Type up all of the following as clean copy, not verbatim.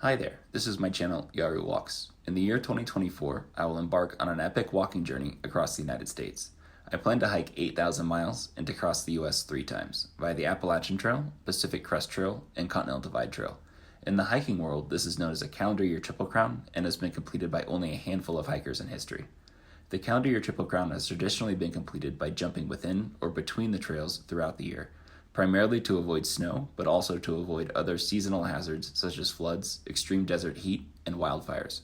Hi there, this is my channel, Jaru Walks. In the year 2024, I will embark on an epic walking journey across the United States. I plan to hike 8,000 miles and to cross the U.S. 3 times, via the Appalachian Trail, Pacific Crest Trail, and Continental Divide Trail. In the hiking world, this is known as a calendar year Triple Crown and has been completed by only a handful of hikers in history. The calendar year Triple Crown has traditionally been completed by jumping within or between the trails throughout the year, primarily to avoid snow, but also to avoid other seasonal hazards such as floods, extreme desert heat, and wildfires.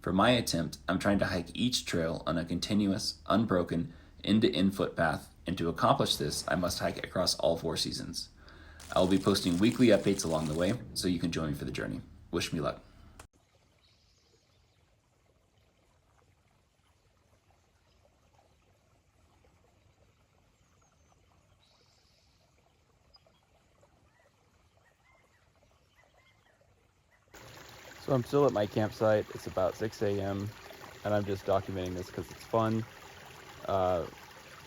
For my attempt, I'm trying to hike each trail on a continuous, unbroken, end-to-end footpath, and to accomplish this, I must hike across all 4 seasons. I will be posting weekly updates along the way, so you can join me for the journey. Wish me luck. So I'm still at my campsite. It's about 6 a.m. and I'm just documenting this because it's fun.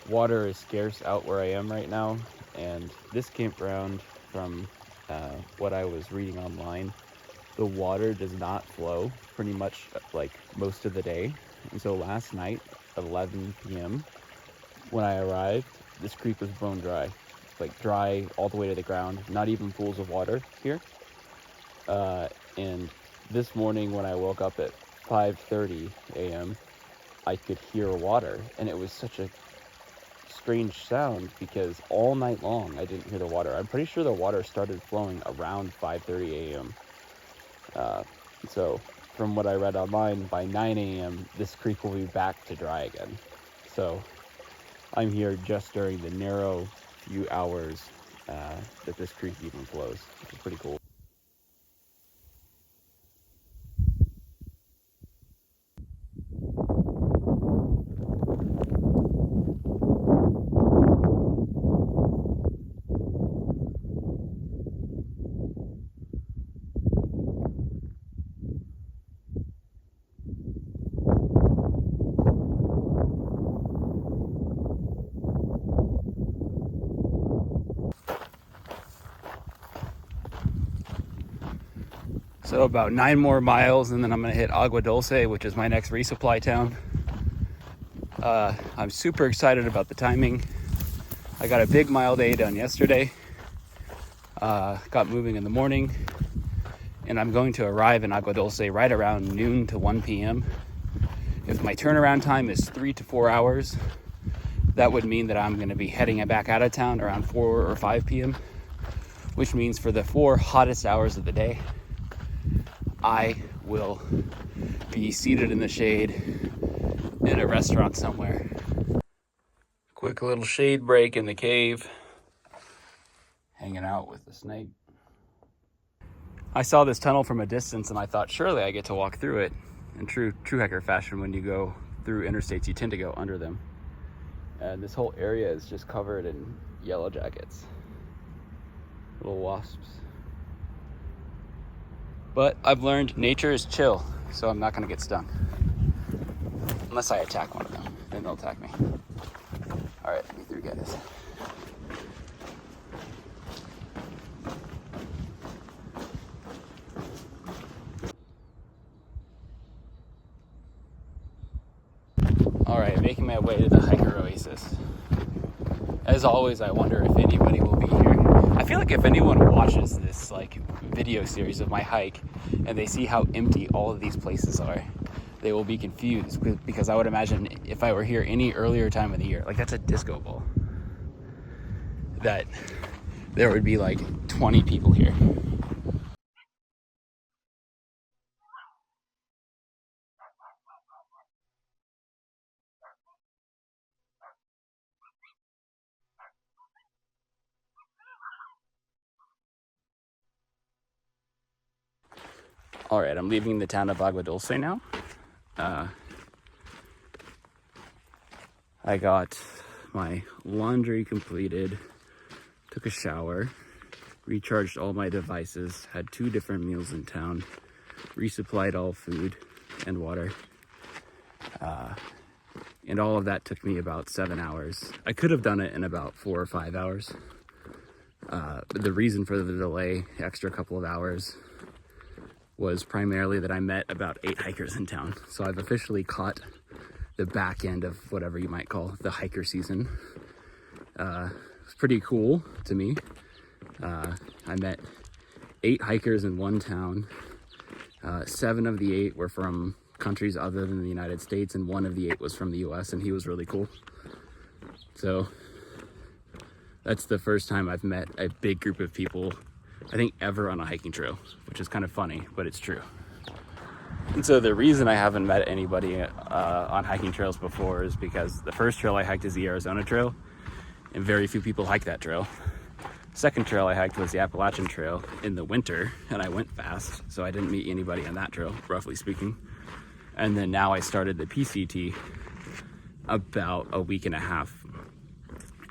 Water is scarce out where I am right now, and this campground, from what I was reading online, the water does not flow pretty much like most of the day. And so last night at 11 p.m. when I arrived, this creek was bone dry, like dry all the way to the ground, not even pools of water here. And this morning when I woke up at 5:30 a.m., I could hear water, and it was such a strange sound because all night long I didn't hear the water. I'm pretty sure the water started flowing around 5:30 a.m. So from what I read online, by 9 a.m. this creek will be back to dry again. So I'm here just during the narrow few hours that this creek even flows, which is pretty cool. So about 9 more miles and then I'm gonna hit Agua Dulce, which is my next resupply town. I'm super excited about the timing. I got a big mile day done yesterday. Got moving in the morning, and I'm going to arrive in Agua Dulce right around noon to 1 p.m. If my turnaround time is 3 to 4 hours, that would mean that I'm gonna be heading back out of town around 4 or 5 p.m., which means for the 4 hottest hours of the day, I will be seated in the shade in a restaurant somewhere. Quick little shade break in the cave, hanging out with the snake. I saw this tunnel from a distance and I thought, surely I get to walk through it. In true hiker fashion, when you go through interstates, you tend to go under them. And this whole area is just covered in yellow jackets, little wasps. But I've learned nature is chill, so I'm not gonna get stung. Unless I attack one of them, then they'll attack me. All right, let me through, guys. All right, making my way to the hiker oasis. As always, I wonder if anybody will be here. I feel like if anyone watches this video series of my hike and they see how empty all of these places are, they will be confused, because I would imagine if I were here any earlier time of the year, like that's a disco ball, that there would be like 20 people here. All right, I'm leaving the town of Agua Dulce now. I got my laundry completed, took a shower, recharged all my devices, had 2 different meals in town, resupplied all food and water. And all of that took me about 7 hours. I could have done it in about 4 or 5 hours. But the reason for the delay, extra couple of hours, was primarily that I met about 8 hikers in town. So I've officially caught the back end of whatever you might call the hiker season. It's pretty cool to me. I met 8 hikers in one town. 7 of the 8 were from countries other than the United States, and 1 of the 8 was from the US, and he was really cool. So that's the first time I've met a big group of people, I think, ever on a hiking trail, which is kind of funny, but it's true. And so the reason I haven't met anybody on hiking trails before is because the first trail I hiked is the Arizona Trail, and very few people hike that trail. Second trail I hiked was the Appalachian Trail in the winter, and I went fast, so I didn't meet anybody on that trail, roughly speaking. And then now I started the PCT about a week and a half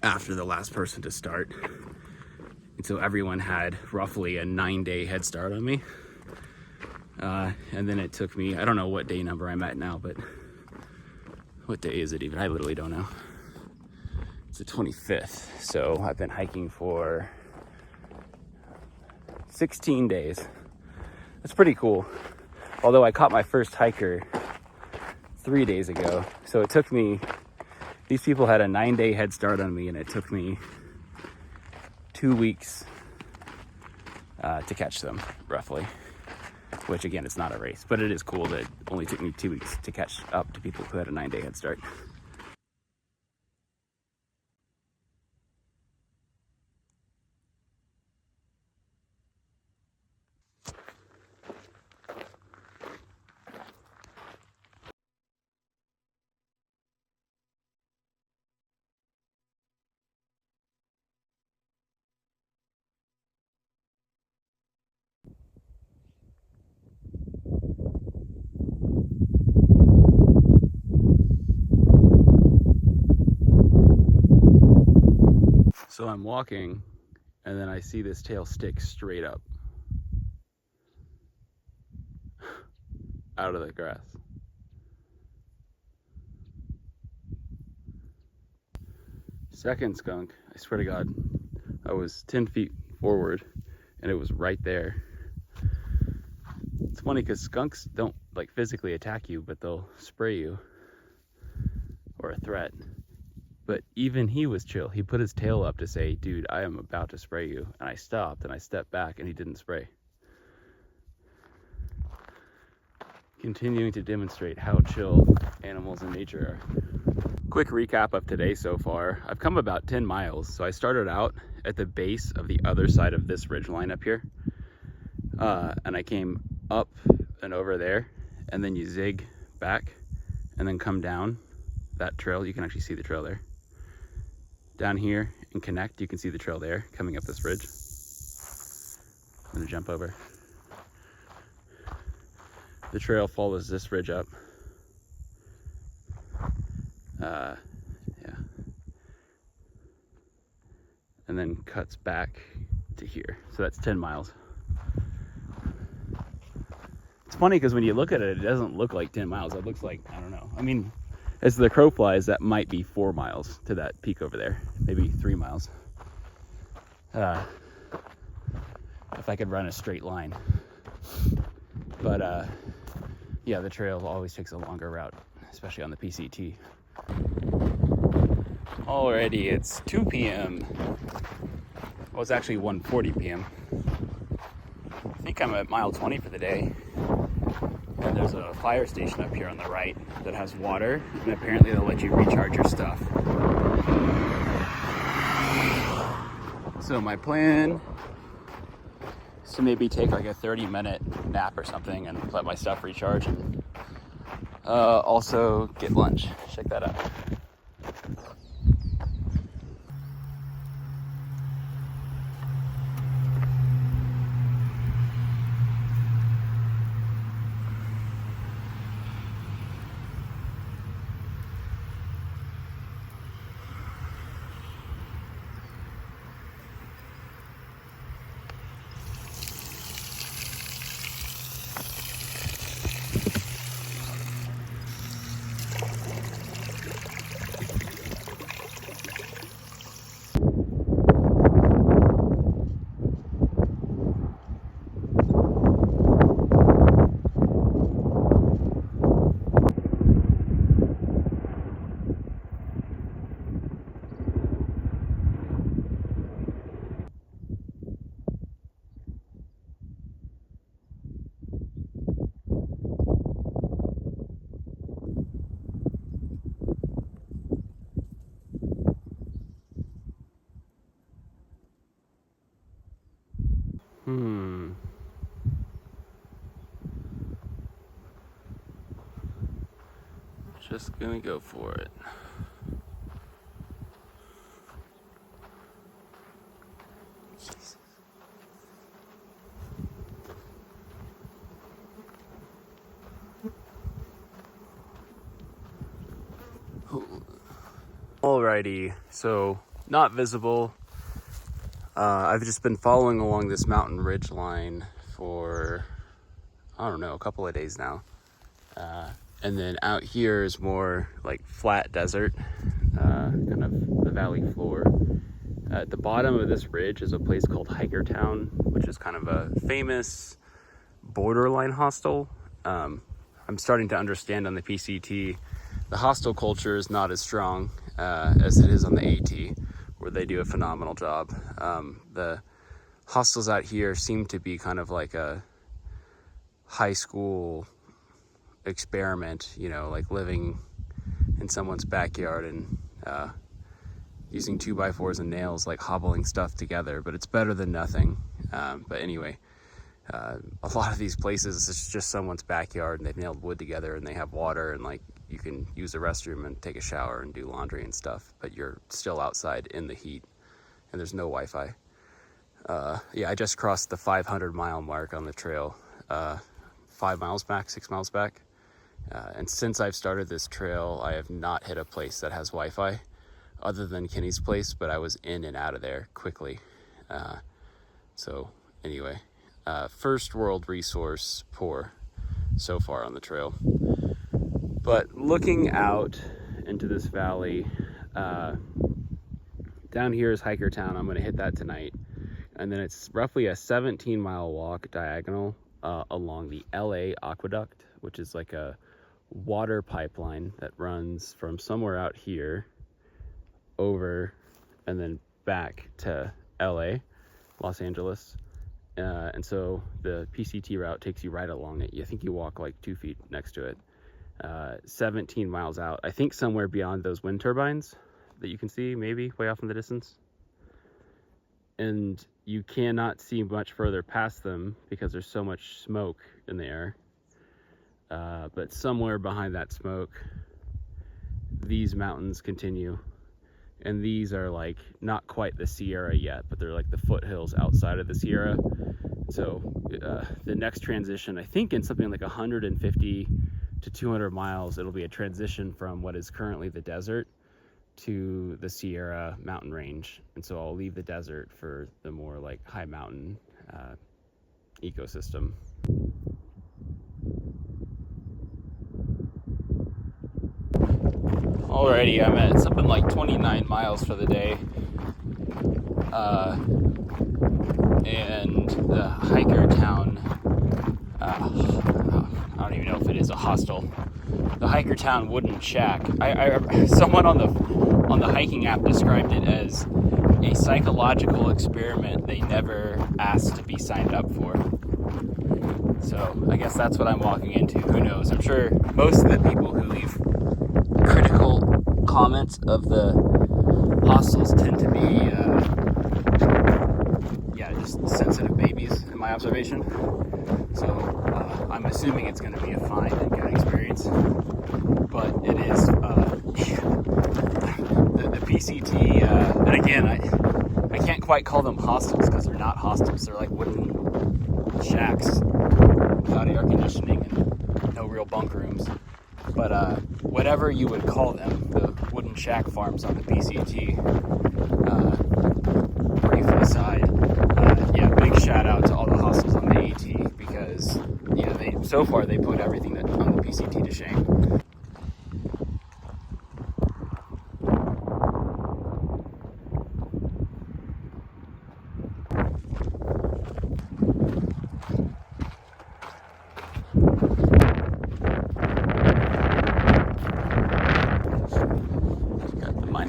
after the last person to start. And so everyone had roughly a 9-day head start on me. And then it took me, I don't know what day number I'm at now, but what day is it even? I literally don't know. It's the 25th. So I've been hiking for 16 days. That's pretty cool. Although I caught my first hiker 3 days ago. So it took me, these people had a 9-day head start on me, and it took me 2 weeks to catch them, roughly. Which, again, it's not a race, but it is cool that it only took me 2 weeks to catch up to people who had a 9-day head start. So I'm walking, and then I see this tail stick straight up out of the grass. Second skunk, I swear to God, I was 10 feet forward, and it was right there. It's funny because skunks don't like physically attack you, but they'll spray you, or a threat. But even he was chill. He put his tail up to say, dude, I am about to spray you. And I stopped and I stepped back, and he didn't spray. Continuing to demonstrate how chill animals in nature are. Quick recap of today so far. I've come about 10 miles. So I started out at the base of the other side of this ridge line up here. And I came up and over there, and then you zig back and then come down that trail. You can actually see the trail there. Down here and connect, you can see the trail there coming up this ridge. I'm gonna jump over. The trail follows this ridge up. Yeah. And then cuts back to here. So that's 10 miles. It's funny because when you look at it, it doesn't look like 10 miles. It looks like, I don't know. I mean, as the crow flies, that might be 4 miles to that peak over there, maybe 3 miles. If I could run a straight line. But yeah, the trail always takes a longer route, especially on the PCT. Already it's 2 p.m. Well, it's actually 1:40 p.m. I think I'm at mile 20 for the day. And there's a fire station up here on the right that has water, and apparently they'll let you recharge your stuff. So my plan is to maybe take like a 30-minute nap or something and let my stuff recharge, and also get lunch. Check that out. Just gonna go for it. Alrighty, so not visible. I've just been following along this mountain ridge line for, I don't know, a couple of days now. And then out here is more like flat desert, kind of the valley floor. At the bottom of this ridge is a place called Hikertown, which is kind of a famous borderline hostel. I'm starting to understand on the PCT, the hostel culture is not as strong as it is on the AT, where they do a phenomenal job. The hostels out here seem to be kind of like a high school experiment, you know, like living in someone's backyard and using 2x4s and nails, like hobbling stuff together, but it's better than nothing. But anyway, a lot of these places, it's just someone's backyard and they've nailed wood together and they have water and like you can use the restroom and take a shower and do laundry and stuff, but you're still outside in the heat and there's no Wi-Fi. Yeah, I just crossed the 500-mile mark on the trail, 5 miles back, 6 miles back. And since I've started this trail, I have not hit a place that has Wi-Fi other than Kenny's place, but I was in and out of there quickly. So anyway, first world resource poor so far on the trail. But looking out into this valley, down here is Hikertown. I'm going to hit that tonight. And then it's roughly a 17-mile walk diagonal along the LA aqueduct, which is like a water pipeline that runs from somewhere out here over and then back to LA, Los Angeles. And so the PCT route takes you right along it. I think you walk like 2 feet next to it. 17 miles out, I think somewhere beyond those wind turbines that you can see maybe way off in the distance. And you cannot see much further past them because there's so much smoke in the air. But somewhere behind that smoke, these mountains continue. And these are like not quite the Sierra yet, but they're like the foothills outside of the Sierra. So the next transition, I think in something like 150 to 200 miles, it'll be a transition from what is currently the desert to the Sierra mountain range. And so I'll leave the desert for the more like high mountain ecosystem. Alrighty, I'm at something like 29 miles for the day. And the Hikertown, I don't even know if it is a hostel. The Hikertown wooden shack. Someone on the hiking app described it as a psychological experiment they never asked to be signed up for. So I guess that's what I'm walking into. Who knows? I'm sure most of the people who leave critical comments of the hostels tend to be, just sensitive babies in my observation. So I'm assuming it's going to be a fine and good experience. But it is the PCT, and again, I can't quite call them hostels because they're not hostels. They're like wooden shacks without air conditioning and no real bunk rooms. But whatever you would call them, the wooden shack farms on the PCT, brief aside, big shout out to all the hostels on the AT because so far they put everything on the PCT to shame.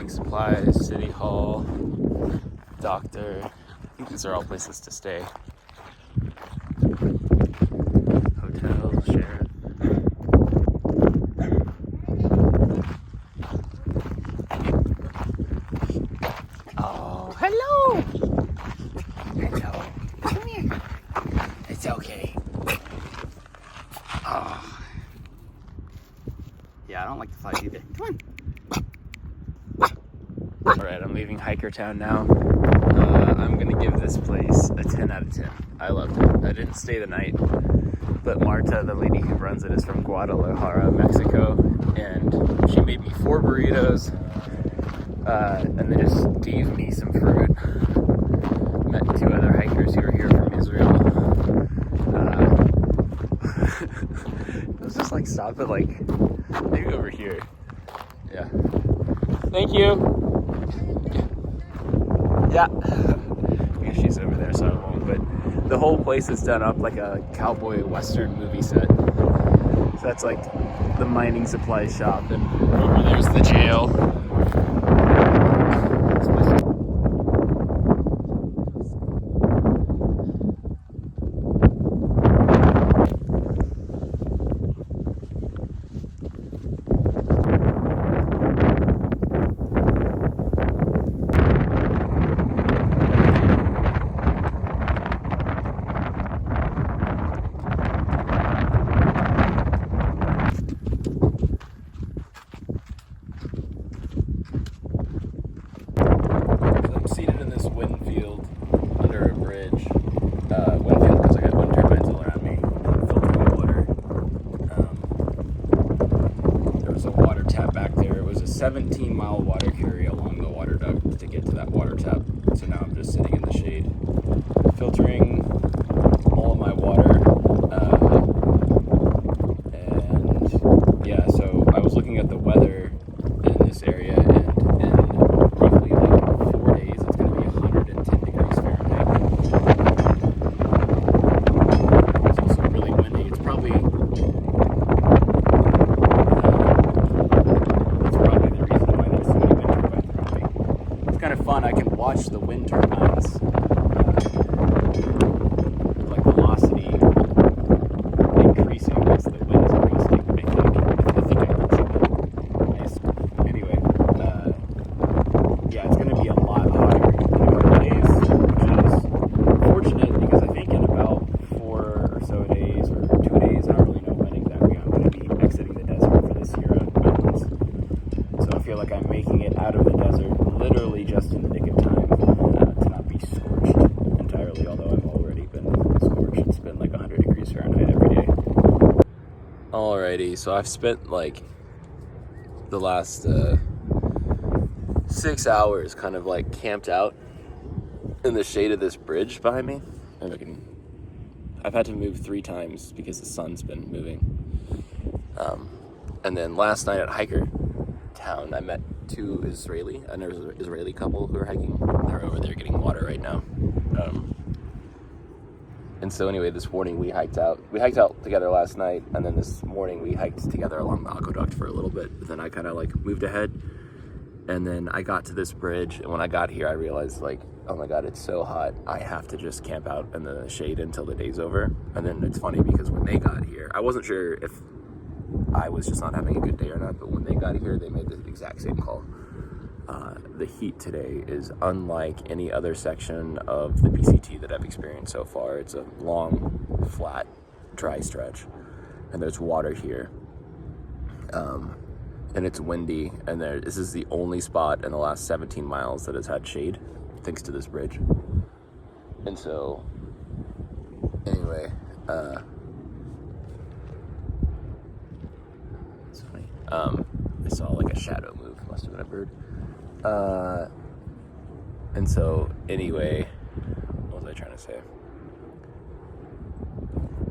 Supplies, City Hall, Doctor. I think these are all places to stay. Hotel, Sheriff. Oh, hello! Hello. Come here. It's okay. Oh. Yeah, I don't like the flies either. Come on. All right, I'm leaving Hiker Town now. I'm gonna give this place a 10 out of 10. I loved it. I didn't stay the night, but Marta, the lady who runs it, is from Guadalajara, Mexico, and she made me 4 burritos, and they just gave me some fruit. Met 2 other hikers who were here from Israel. It was just like stop at like maybe over here. Yeah. Thank you. Yeah. I guess she's over there, so I won't. But the whole place is done up like a cowboy western movie set. So that's like the mining supply shop, and over there's the jail. There's a water tap back there. It was a 17-mile water carry along the water duct to get to that water tap. So now I'm just sitting in the shade, filtering all of my water. And yeah, so I was looking at the weather in this area, and in roughly like 4 days, it's going to be 110 degrees Fahrenheit. It's also really windy. It's probably kind of fun. I can watch the wind turbines with like velocity increasing as the winds increase. I think I can see that. Nice. Anyway, yeah, it's going to be a lot hotter in a couple of days, which is fortunate because I think in about 4 or so days or 2 days, I don't really know when exactly, I'm going to be exiting the desert for the Sierra Mountains. So I feel like I'm making it out of the desert literally just in the nick of time to not be scorched entirely, although I've already been scorched. It's been like 100 degrees Fahrenheit every day. Alrighty, so I've spent like the last 6 hours kind of like camped out in the shade of this bridge behind me. I've had to move 3 times because the sun's been moving. And then last night at Hiker Town, I met an Israeli couple who are hiking. They're over there getting water right now. And so anyway, this morning we hiked out together last night, and then this morning we hiked together along the aqueduct for a little bit. But then I kind of like moved ahead, and then I got to this bridge, and when I got here I realized like, oh my god, it's so hot, I have to just camp out in the shade until the day's over. And then it's funny because when they got here, I wasn't sure if I was just not having a good day or not, but when they got here, they made the exact same call. The heat today is unlike any other section of the PCT that I've experienced so far. It's a long, flat, dry stretch, and there's water here, and it's windy, and this is the only spot in the last 17 miles that has had shade, thanks to this bridge. And so, anyway, it's funny. I saw like a shadow move. Must have been a bird. And so anyway, what was I trying to say?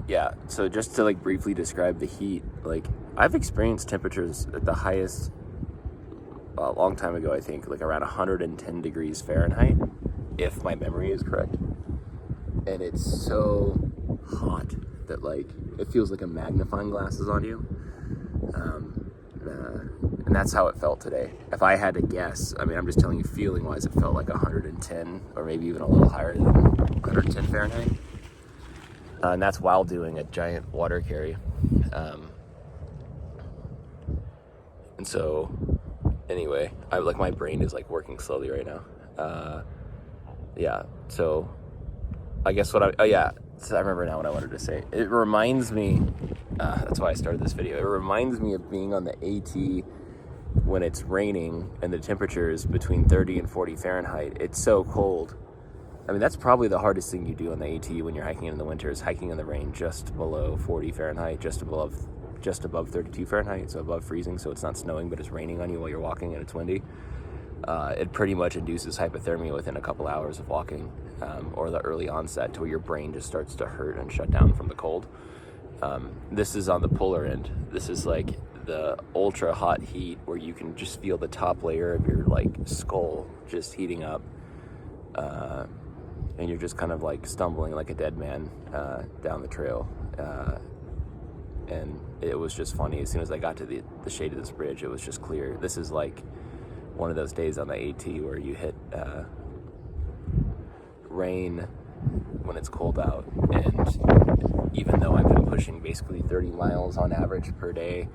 Yeah, so just to like briefly describe the heat, like I've experienced temperatures at the highest a long time ago, I think, like around 110 degrees Fahrenheit, if my memory is correct. And it's so hot that like it feels like a magnifying glass is on you. And that's how it felt today. If I had to guess, I mean, I'm just telling you, feeling wise, it felt like 110 or maybe even a little higher than 110 Fahrenheit. And that's while doing a giant water carry. And so anyway, my brain is like working slowly right now. Yeah, so I guess so I remember now what I wanted to say. It reminds me That's why I started this video. It reminds me of being on the AT when it's raining and the temperature is between 30 and 40 Fahrenheit. It's so cold. I mean, that's probably the hardest thing you do on the AT when you're hiking in the winter, is hiking in the rain just below 40 Fahrenheit, just above 32 Fahrenheit, so above freezing, so it's not snowing, but it's raining on you while you're walking and it's windy. It pretty much induces hypothermia within a couple hours of walking, or the early onset, to where your brain just starts to hurt and shut down from the cold. This is on the polar end. This is like the ultra hot heat where you can just feel the top layer of your like skull just heating up, and you're just kind of like stumbling like a dead man down the trail. And it was just funny. As soon as I got to the shade of this bridge, it was just clear. This is like one of those days on the AT where you hit rain when it's cold out, and even though I've been pushing basically 30 miles on average per day,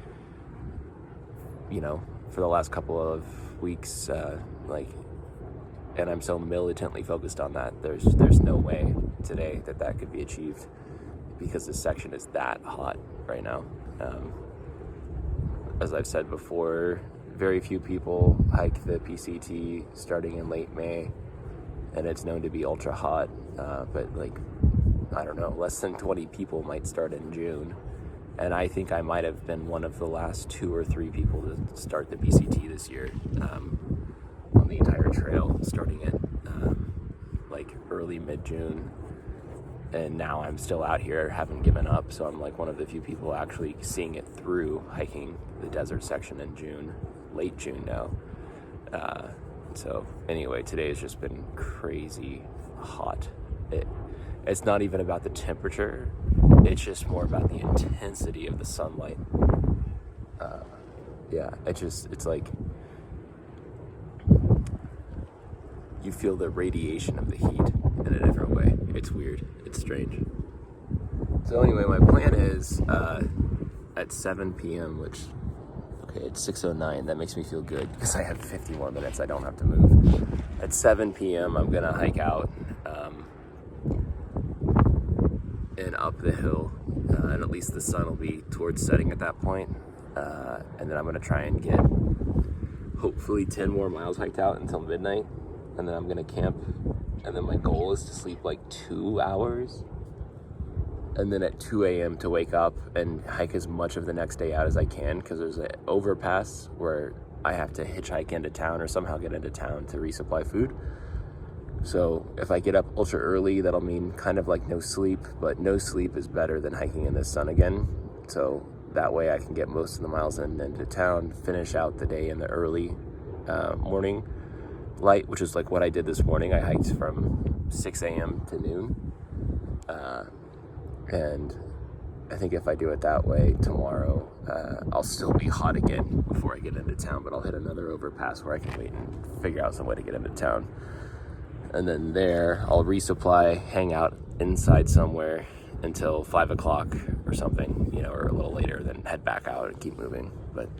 you know, for the last couple of weeks, and I'm so militantly focused on that, there's no way today that could be achieved, because this section is that hot right now. As I've said before, very few people hike the PCT starting in late May, and it's known to be ultra hot, but like, I don't know, less than 20 people might start in June, and I think I might have been one of the last 2 or 3 people to start the PCT this year, on the entire trail, starting at like early mid-June. And now I'm still out here, haven't given up, so I'm like one of the few people actually seeing it through, hiking the desert section in June, late June now. So anyway, today has just been crazy hot. It's not even about the temperature, it's just more about the intensity of the sunlight. It's like you feel the radiation of the heat in a different way. It's weird. It's strange. So anyway, my plan is at 7 p.m., which, okay, it's 6:09. That makes me feel good because I have 50 more minutes. I don't have to move. At 7 p.m., I'm going to hike out and up the hill, and at least the sun will be towards setting at that point. And then I'm going to try and get hopefully 10 more miles hiked out until midnight. And then I'm going to camp. And then my goal is to sleep like 2 hours. And then at 2 a.m. to wake up and hike as much of the next day out as I can, because there's an overpass where I have to hitchhike into town or somehow get into town to resupply food. So if I get up ultra early, that'll mean kind of like no sleep, but no sleep is better than hiking in the sun again. So that way I can get most of the miles into town, finish out the day in the early morning light, which is like what I did this morning. I hiked from 6 a.m. to noon. And I think if I do it that way tomorrow, I'll still be hot again before I get into town, but I'll hit another overpass where I can wait and figure out some way to get into town. And then there, I'll resupply, hang out inside somewhere until 5 o'clock or something, you know, or a little later, then head back out and keep moving. But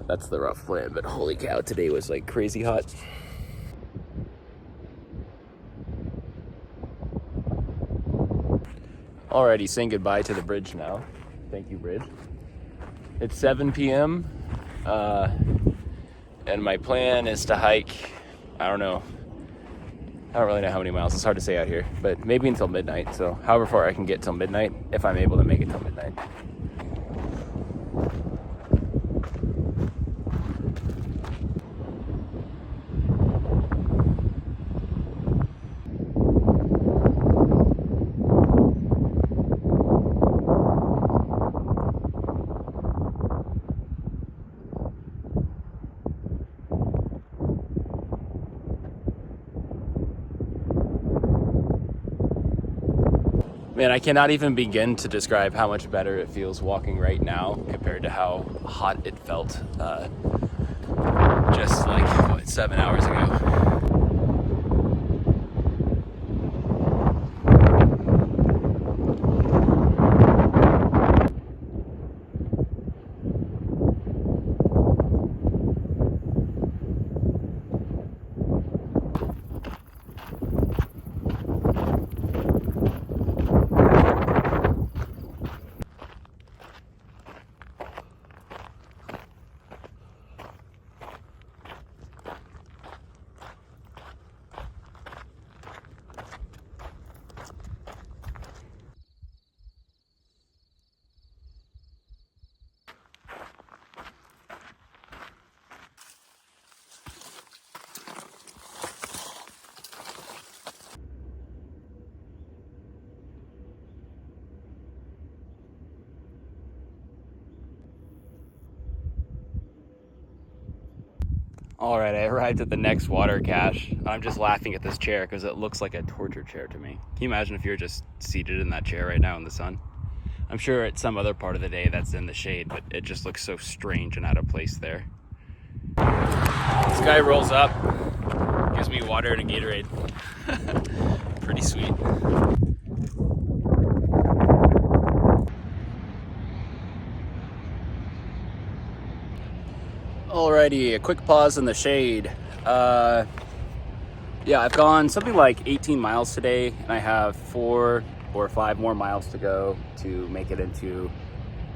that's the rough plan. But holy cow, today was like crazy hot. Alrighty, saying goodbye to the bridge now. Thank you, bridge. It's 7 p.m. And my plan is to hike, I don't really know how many miles. It's hard to say out here, but maybe until midnight. So however far I can get till midnight, if I'm able to make it till midnight. Man, I cannot even begin to describe how much better it feels walking right now compared to how hot it felt just like, 7 hours ago. All right, I arrived at the next water cache. I'm just laughing at this chair because it looks like a torture chair to me. Can you imagine if you're just seated in that chair right now in the sun? I'm sure at some other part of the day that's in the shade, but it just looks so strange and out of place there. This guy rolls up, gives me water and a Gatorade. Pretty sweet. Alrighty, a quick pause in the shade. Yeah, I've gone something like 18 miles today, and I have 4 or 5 more miles to go to make it into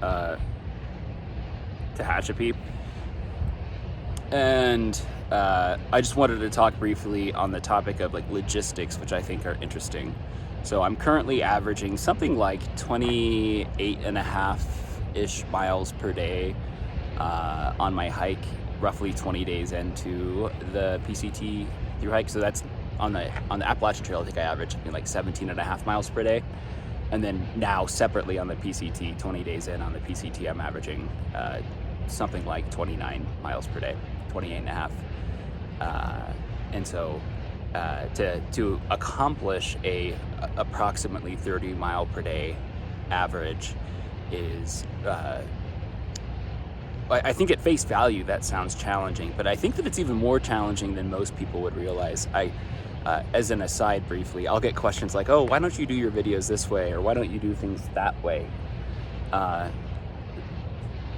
Tehachapi. And I just wanted to talk briefly on the topic of like logistics, which I think are interesting. So I'm currently averaging something like 28.5-ish miles per day on my hike, roughly 20 days into the PCT through hike. So that's on the Appalachian Trail. I think I average something like 17.5 miles per day. And then now separately on the PCT, 20 days in on the PCT, I'm averaging something like 29 miles per day, 28.5. And so to accomplish a approximately 30 mile per day average is I think at face value that sounds challenging, but I think that it's even more challenging than most people would realize. As an aside briefly, I'll get questions like, oh, why don't you do your videos this way, or why don't you do things that way?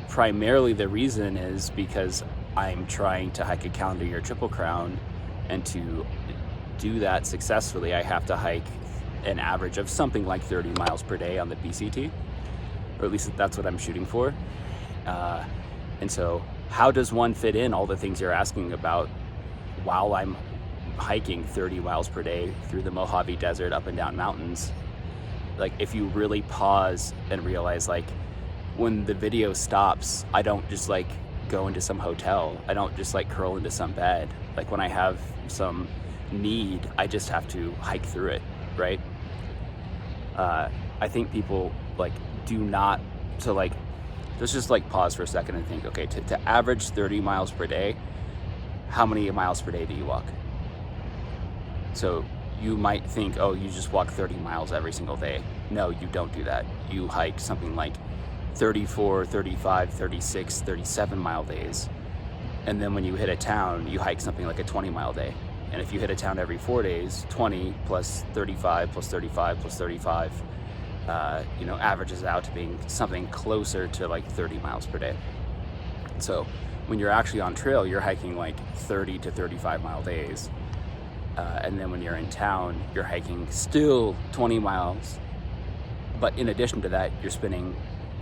Primarily the reason is because I'm trying to hike a calendar year Triple Crown, and to do that successfully I have to hike an average of something like 30 miles per day on the PCT, or at least that's what I'm shooting for. And so how does one fit in all the things you're asking about while I'm hiking 30 miles per day through the Mojave Desert, up and down mountains? Like, if you really pause and realize, like, when the video stops, I don't just like go into some hotel. I don't just like curl into some bed. Like, when I have some need, I just have to hike through it, right? I think people like do not, so like, let's just like pause for a second and think, okay, to average 30 miles per day, how many miles per day do you walk? So you might think, oh, you just walk 30 miles every single day. No, you don't do that. You hike something like 34, 35, 36, 37 mile days. And then when you hit a town, you hike something like a 20 mile day. And if you hit a town every 4 days, 20 plus 35 plus 35 plus 35, averages out to being something closer to like 30 miles per day. So when you're actually on trail, you're hiking like 30 to 35 mile days. And then when you're in town, you're hiking still 20 miles. But in addition to that, you're spending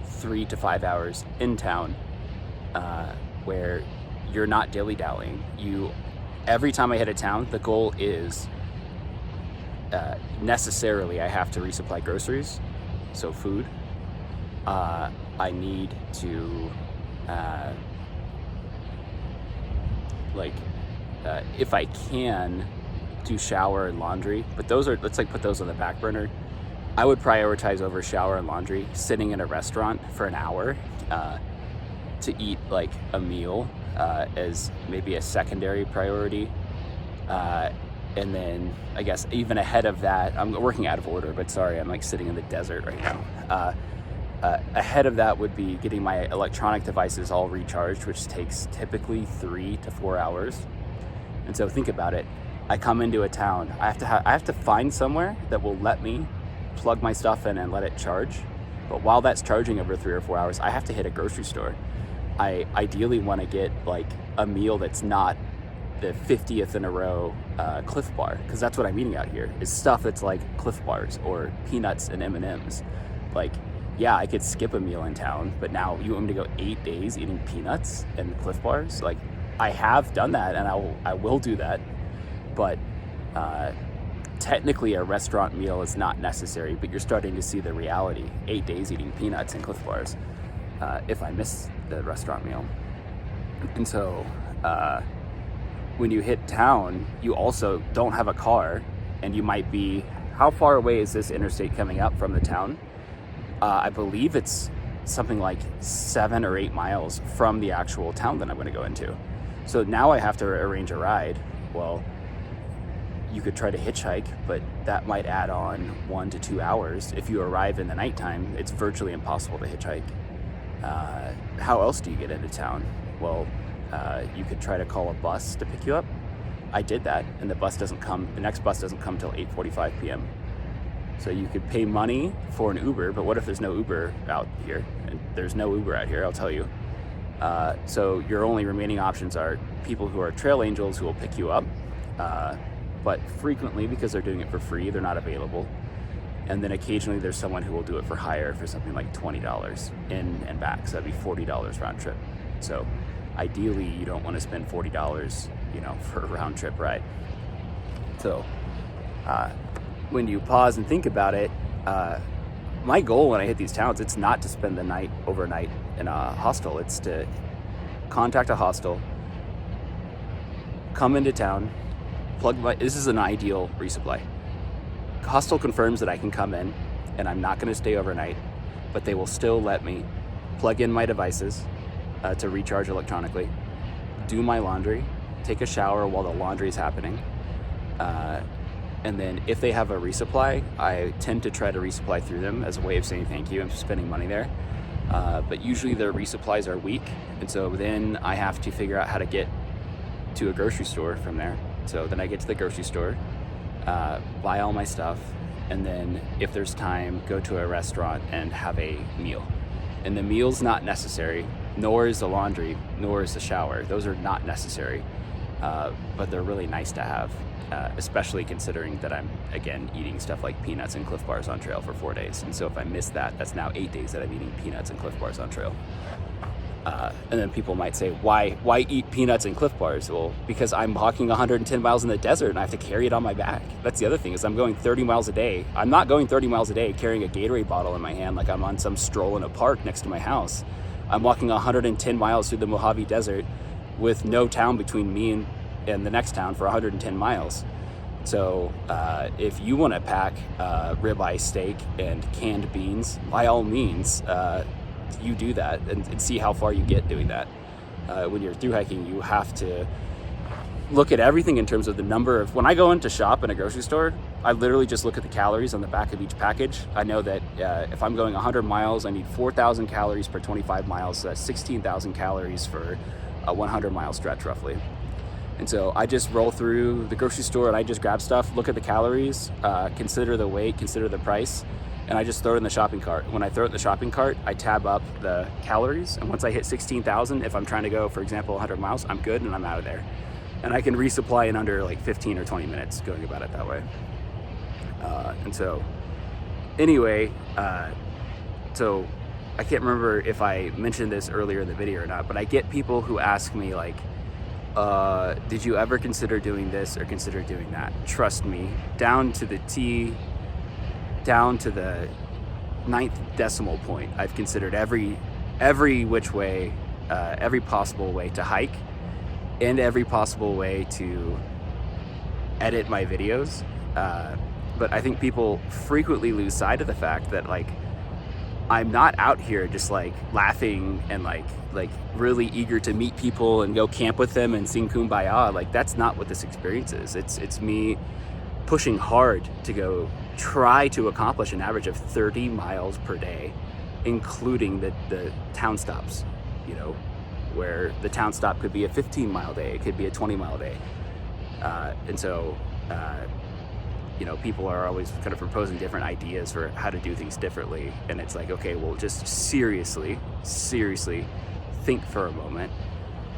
3 to 5 hours in town, where you're not dilly-dallying. Every time I hit a town, the goal is necessarily I have to resupply groceries, so food. I need to if I can, do shower and laundry, but let's like put those on the back burner. I would prioritize over shower and laundry sitting in a restaurant for an hour to eat like a meal as maybe a secondary priority. And then I guess even ahead of that, I'm working out of order, but sorry, I'm like sitting in the desert right now. Ahead of that would be getting my electronic devices all recharged, which takes typically 3 to 4 hours. And so think about it. I come into a town, I have to find somewhere that will let me plug my stuff in and let it charge. But while that's charging over 3 or 4 hours, I have to hit a grocery store. I ideally want to get like a meal that's not the 50th in a row Cliff Bar, because that's what I'm eating out here, is stuff that's like Cliff Bars or peanuts and M&Ms. Like, yeah, I could skip a meal in town, but now you want me to go 8 days eating peanuts and Cliff Bars? Like, I have done that, and I will do that, but technically a restaurant meal is not necessary, but you're starting to see the reality. 8 days eating peanuts and Cliff Bars if I miss the restaurant meal. And so when you hit town, you also don't have a car, and you might be, how far away is this interstate coming up from the town? I believe it's something like 7 or 8 miles from the actual town that I'm going to go into. So now I have to arrange a ride. Well, you could try to hitchhike, but that might add on 1 to 2 hours. If you arrive in the nighttime, it's virtually impossible to hitchhike. How else do you get into town? Well, you could try to call a bus to pick you up. I did that, and the next bus doesn't come till 8:45 p.m. So you could pay money for an Uber, but what if there's no Uber out here? And there's no Uber out here, I'll tell you. So your only remaining options are people who are trail angels who will pick you up, but frequently, because they're doing it for free, they're not available. And then occasionally there's someone who will do it for hire for something like $20 in and back, so that'd be $40 round trip. So ideally, you don't want to spend $40, for a round trip ride. So when you pause and think about it, my goal when I hit these towns, it's not to spend the night overnight in a hostel. It's to contact a hostel, come into town, this is an ideal resupply. Hostel confirms that I can come in and I'm not going to stay overnight, but they will still let me plug in my devices to recharge electronically, do my laundry, take a shower while the laundry is happening, and then if they have a resupply, I tend to try to resupply through them as a way of saying thank you and spending money there. But usually their resupplies are weak, and so then I have to figure out how to get to a grocery store from there. So then I get to the grocery store, buy all my stuff, and then if there's time, go to a restaurant and have a meal. And the meal's not necessary, nor is the laundry, nor is the shower. Those are not necessary, but they're really nice to have, especially considering that I'm, again, eating stuff like peanuts and Cliff Bars on trail for 4 days. And so if I miss that, that's now 8 days that I'm eating peanuts and Cliff Bars on trail. And then people might say, why eat peanuts and Cliff Bars? Well, because I'm walking 110 miles in the desert and I have to carry it on my back. That's the other thing, is I'm going 30 miles a day. I'm not going 30 miles a day carrying a Gatorade bottle in my hand like I'm on some stroll in a park next to my house. I'm walking 110 miles through the Mojave Desert with no town between me and the next town for 110 miles. So if you want to pack ribeye steak and canned beans, by all means, you do that and see how far you get doing that. When you're through hiking, you have to look at everything in terms of the number of, when I go in to shop in a grocery store, I literally just look at the calories on the back of each package. I know that if I'm going 100 miles, I need 4,000 calories per 25 miles, so that's 16,000 calories for a 100 mile stretch roughly. And so I just roll through the grocery store and I just grab stuff, look at the calories, consider the weight, consider the price, and I just throw it in the shopping cart. When I throw it in the shopping cart, I tab up the calories, and once I hit 16,000, if I'm trying to go, for example, 100 miles, I'm good and I'm out of there. And I can resupply in under like 15 or 20 minutes going about it that way. And so anyway, so I can't remember if I mentioned this earlier in the video or not, but I get people who ask me like, did you ever consider doing this or consider doing that? Trust me, down to the T, down to the 9th decimal point, I've considered every which way, every possible way to hike and every possible way to edit my videos. But I think people frequently lose sight of the fact that like I'm not out here just like laughing and like really eager to meet people and go camp with them and sing Kumbaya. Like that's not what this experience is. It's me pushing hard to go try to accomplish an average of 30 miles per day, including the town stops, where the town stop could be a 15-mile day, it could be a 20-mile day. And so, people are always kind of proposing different ideas for how to do things differently. And it's like, okay, well, just seriously think for a moment.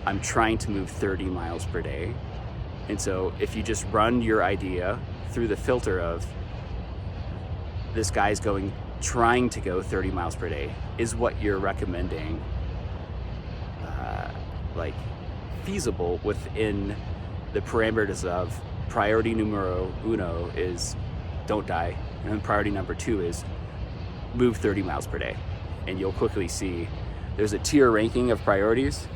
I'm trying to move 30 miles per day. And so if you just run your idea through the filter of this guy's trying to go 30 miles per day, is what you're recommending feasible within the parameters of priority numero uno is don't die, and then priority number 2 is move 30 miles per day. And you'll quickly see there's a tier ranking of priorities,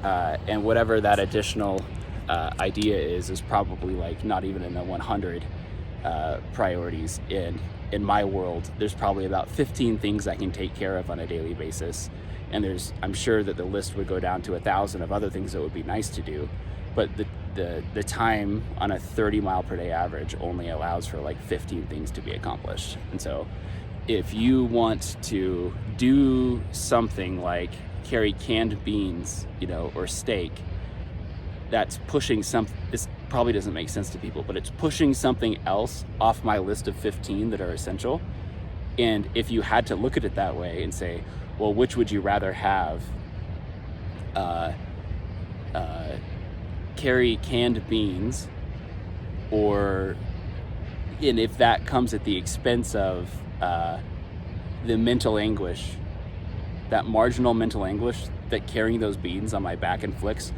and whatever that additional idea is probably like not even in the 100 priorities. In my world, there's probably about 15 things I can take care of on a daily basis, And I'm sure that the list would go down to 1,000 of other things that would be nice to do, but the time on a 30 mile per day average only allows for like 15 things to be accomplished. And so if you want to do something like carry canned beans, or steak, that's pushing this probably doesn't make sense to people, but it's pushing something else off my list of 15 that are essential. And if you had to look at it that way and say, well, which would you rather have? Carry canned beans, and if that comes at the expense of the mental anguish, that marginal mental anguish that carrying those beans on my back inflicts,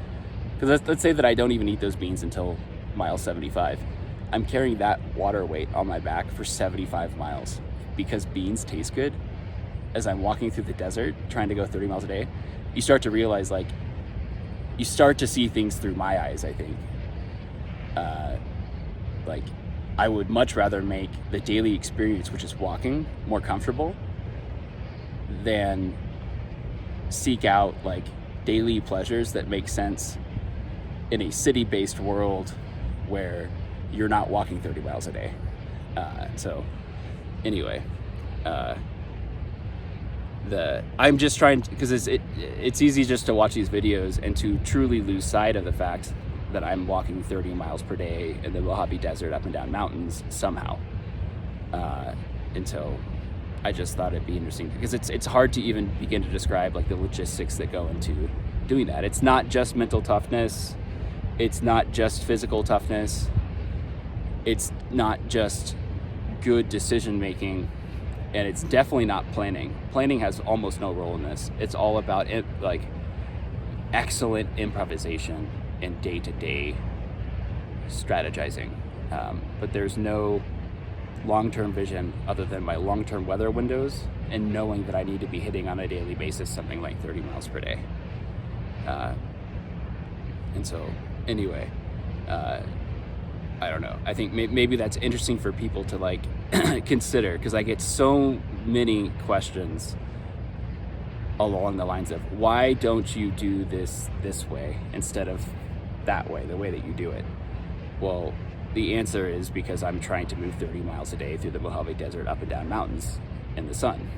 because let's say that I don't even eat those beans until mile 75. I'm carrying that water weight on my back for 75 miles because beans taste good. As I'm walking through the desert trying to go 30 miles a day, you start to realize, like, you start to see things through my eyes, I think. Like, I would much rather make the daily experience, which is walking, more comfortable than seek out like daily pleasures that make sense in a city-based world where you're not walking 30 miles a day. So anyway, I'm just trying to, because it's easy just to watch these videos and to truly lose sight of the fact that I'm walking 30 miles per day in the Mojave Desert up and down mountains somehow. And so I just thought it'd be interesting, because it's hard to even begin to describe like the logistics that go into doing that. It's not just mental toughness. It's not just physical toughness. It's not just good decision making. And it's definitely not planning. Planning has almost no role in this. It's all about like excellent improvisation and day-to-day strategizing. But there's no long-term vision other than my long-term weather windows and knowing that I need to be hitting on a daily basis something like 30 miles per day. And so anyway, I don't know. I think maybe that's interesting for people to like consider, because I get so many questions along the lines of, why don't you do this way instead of that way, the way that you do it? Well, the answer is because I'm trying to move 30 miles a day through the Mojave Desert up and down mountains in the sun.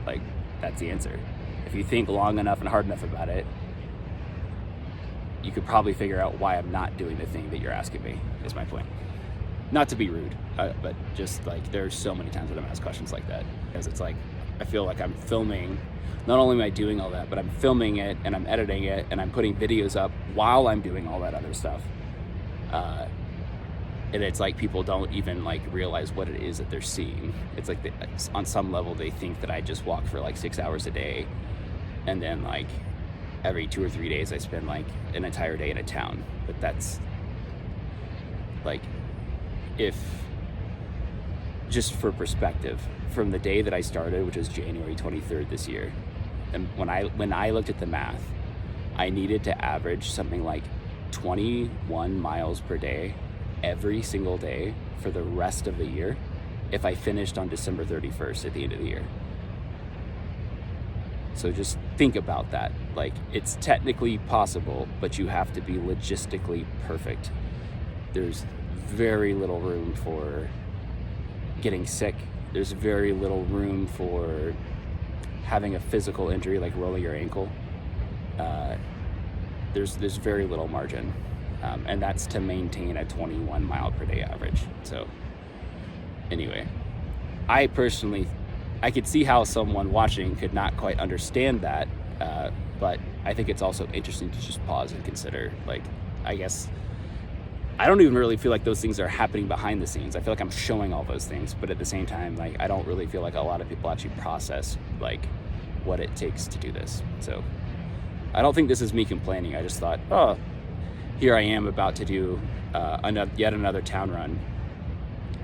Like, that's the answer. If you think long enough and hard enough about it, you could probably figure out why I'm not doing the thing that you're asking me, is my point. Not to be rude, but just like, there's so many times that I'm asked questions like that, because it's like, I feel like I'm filming, not only am I doing all that, but I'm filming it and I'm editing it and I'm putting videos up while I'm doing all that other stuff. And it's like people don't even like realize what it is that they're seeing. It's like on some level they think that I just walk for like 6 hours a day, and then like every 2 or 3 days I spend like an entire day in a town. But that's like, if just for perspective, from the day that I started, which was January 23rd this year, and when I looked at the math, I needed to average something like 21 miles per day every single day for the rest of the year if I finished on December 31st at the end of the year. So just think about that. Like, it's technically possible, but you have to be logistically perfect. There's very little room for getting sick. There's very little room for having a physical injury like rolling your ankle. There's very little margin. And that's to maintain a 21 mile per day average. So anyway, I could see how someone watching could not quite understand that, but I think it's also interesting to just pause and consider. Like, I guess I don't even really feel like those things are happening behind the scenes. I feel like I'm showing all those things, but at the same time, like, I don't really feel like a lot of people actually process like what it takes to do this. So I don't think this is me complaining. I just thought, oh, here I am about to do yet another town run,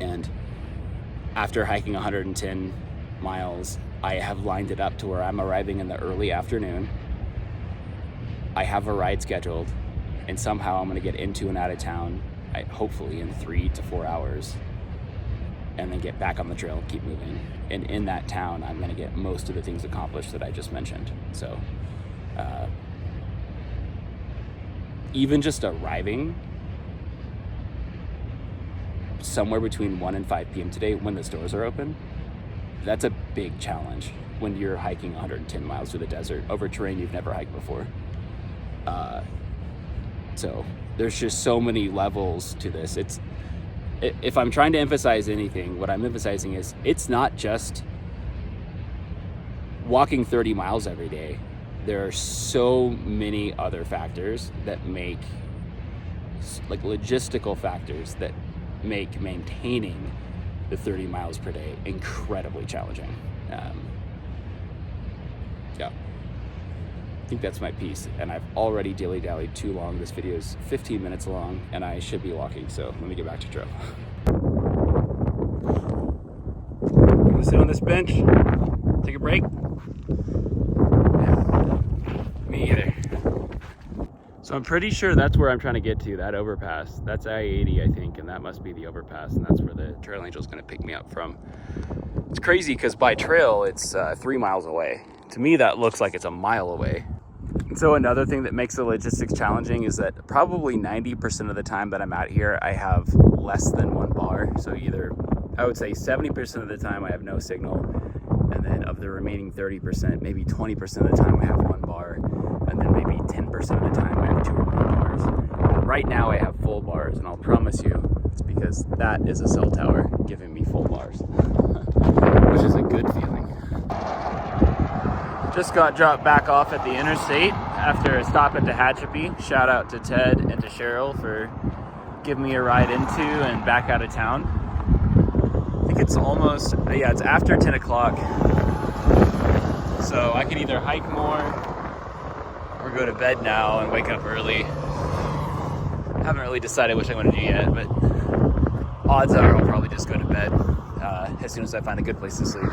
and after hiking 110 miles, I have lined it up to where I'm arriving in the early afternoon. I have a ride scheduled, and somehow I'm going to get into and out of town, hopefully in 3 to 4 hours. and then get back on the trail and keep moving. And in that town, I'm going to get most of the things accomplished that I just mentioned. So even just arriving somewhere between 1 and 5 p.m. today when the stores are open, that's a big challenge when you're hiking 110 miles through the desert over terrain you've never hiked before. So there's just so many levels to this. If I'm trying to emphasize anything, what I'm emphasizing is it's not just walking 30 miles every day. There are so many other factors that make, like logistical factors that make maintaining the 30 miles per day incredibly challenging. Yeah. I think that's my piece, and I've already dilly-dallied too long. This video is 15 minutes long, and I should be walking, so let me get back to trail. I'm gonna sit on this bench, take a break. Yeah. Me either. So I'm pretty sure that's where I'm trying to get to, that overpass. That's I-80, I think, and that must be the overpass, and that's where the trail angel's gonna pick me up from. It's crazy, because by trail, it's 3 miles away. To me, that looks like it's a mile away. So another thing that makes the logistics challenging is that probably 90% of the time that I'm out here, I have less than 1 bar. So either, I would say 70% of the time I have no signal, and then of the remaining 30%, maybe 20% of the time I have 1 bar, and then maybe 10% of the time I have 2 or more bars. And right now I have full bars, and I'll promise you, it's because that is a cell tower giving me full bars, which is a good feeling. Just got dropped back off at the interstate after a stop at Tehachapi. Shout out to Ted and to Cheryl for giving me a ride into and back out of town. I think it's almost, yeah, it's after 10 o'clock. So I can either hike more or go to bed now and wake up early. Haven't really decided which I want to do yet, but odds are I'll probably just go to bed as soon as I find a good place to sleep.